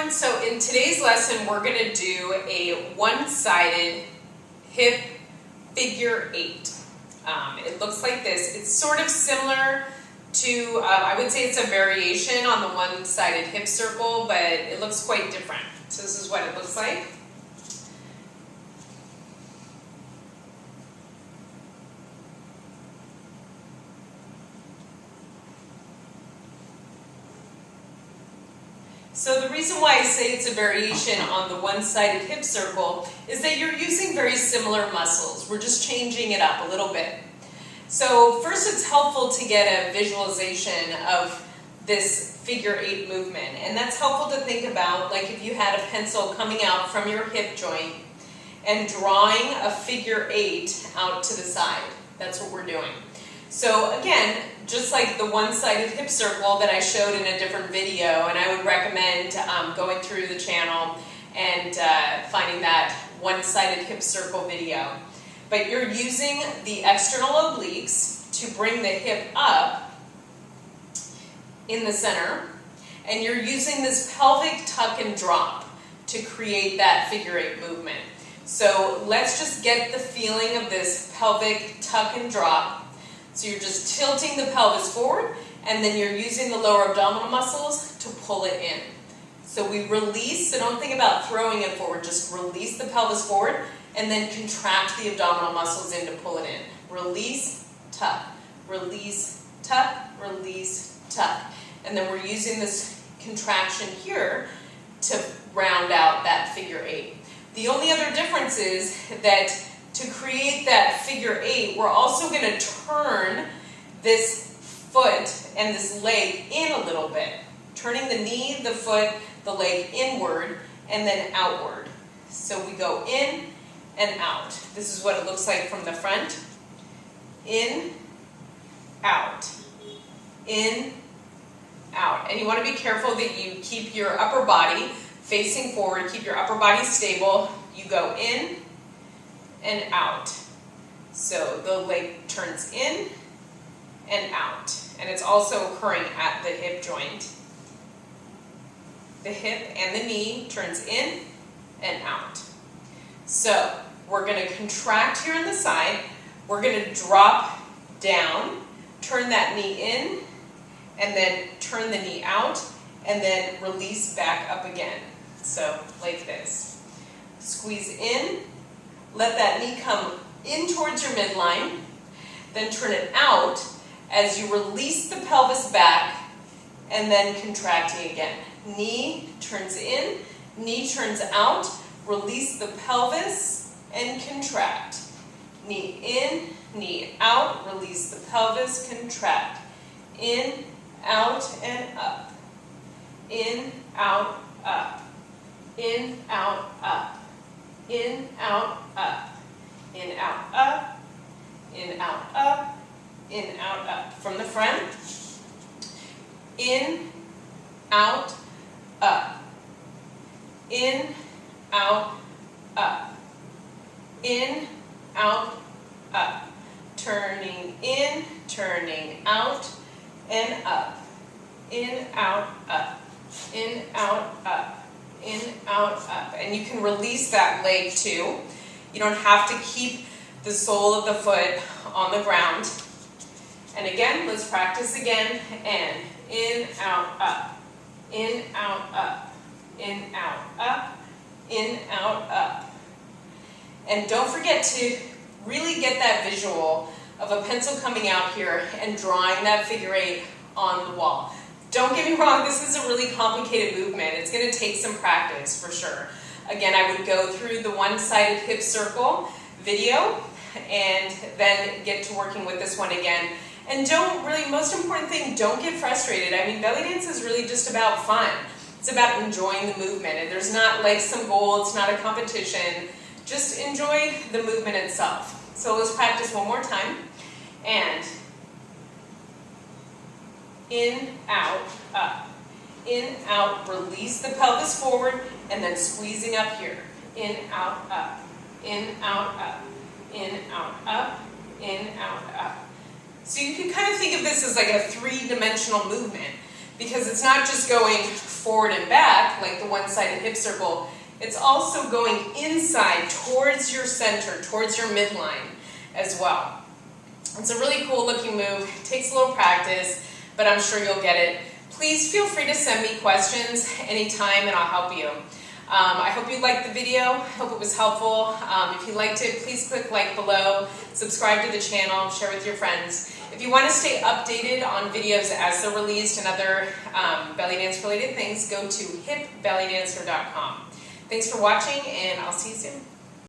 everyone. So in today's lesson, we're going to do a one-sided hip figure eight. It looks like this. It's sort of similar to, I would say it's a variation on the one-sided hip circle, but it looks quite different. So this is what it looks like. So the reason why I say it's a variation on the one-sided hip circle is that you're using very similar muscles. We're just changing it up a little bit. So first it's helpful to get a visualization of this figure eight movement. And that's helpful to think about, like if you had a pencil coming out from your hip joint and drawing a figure eight out to the side. That's what we're doing. So again, just like the one-sided hip circle that I showed in a different video, and I would recommend going through the channel and finding that one-sided hip circle video. But you're using the external obliques to bring the hip up in the center, and you're using this pelvic tuck and drop to create that figure eight movement. So let's just get the feeling of this pelvic tuck and drop. So you're just tilting the pelvis forward, and then you're using the lower abdominal muscles to pull it in. So we release, so don't think about throwing it forward, just release the pelvis forward, and then contract the abdominal muscles in to pull it in. Release, tuck, release, tuck, release, tuck. And then we're using this contraction here to round out that figure eight. The only other difference is that to create that figure eight, we're also going to turn this foot and this leg in a little bit. Turning the knee, the foot, the leg inward and then outward. So we go in and out. This is what it looks like from the front. In, out. In, out. And you want to be careful that you keep your upper body facing forward. Keep your upper body stable. You go in and out. So the leg turns in and out. And it's also occurring at the hip joint. The hip and the knee turns in and out. So we're going to contract here on the side. We're going to drop down, turn that knee in, and then turn the knee out, and then release back up again. So like this. Squeeze in. Let that knee come in towards your midline, then turn it out as you release the pelvis back and then contracting again. Knee turns in, knee turns out, release the pelvis and contract. Knee in, knee out, release the pelvis, contract. In, out, and up. In, out, up. In, out, up. In, out, up. In, out, up. In, out, up. In, out, up. From the front. In, out, up. In, out, up. In, out, up. Turning in, turning out, and up. In, out, up. In, out, up. In, out, up. And you can release that leg too. You don't have to keep the sole of the foot on the ground. And again, let's practice again. And in, out, up. In, out, up. In, out, up. In, out, up. And don't forget to really get that visual of a pencil coming out here and drawing that figure eight on the wall. Don't get me wrong, this is a really complicated movement. It's going to take some practice for sure. Again, I would go through the one-sided hip circle video and then get to working with this one again. And don't really, most important thing, don't get frustrated. I mean, belly dance is really just about fun. It's about enjoying the movement. And there's not like some goal, it's not a competition. Just enjoy the movement itself. So let's practice one more time. And in, out, up. In, out, release the pelvis forward, and then squeezing up here. In, out, up. In, out, up. In, out, up. In, out, up. So you can kind of think of this as like a three-dimensional movement. because it's not just going forward and back like the one-sided hip circle, it's also going inside towards your center, towards your midline as well. It's a really cool looking move. It takes a little practice, but I'm sure you'll get it. Please feel free to send me questions anytime and I'll help you. I hope you liked the video. I hope it was helpful. If you liked it, please click like below, subscribe to the channel, share with your friends. If you want to stay updated on videos as they're released and other belly dance related things, go to hipbellydancer.com. Thanks for watching and I'll see you soon.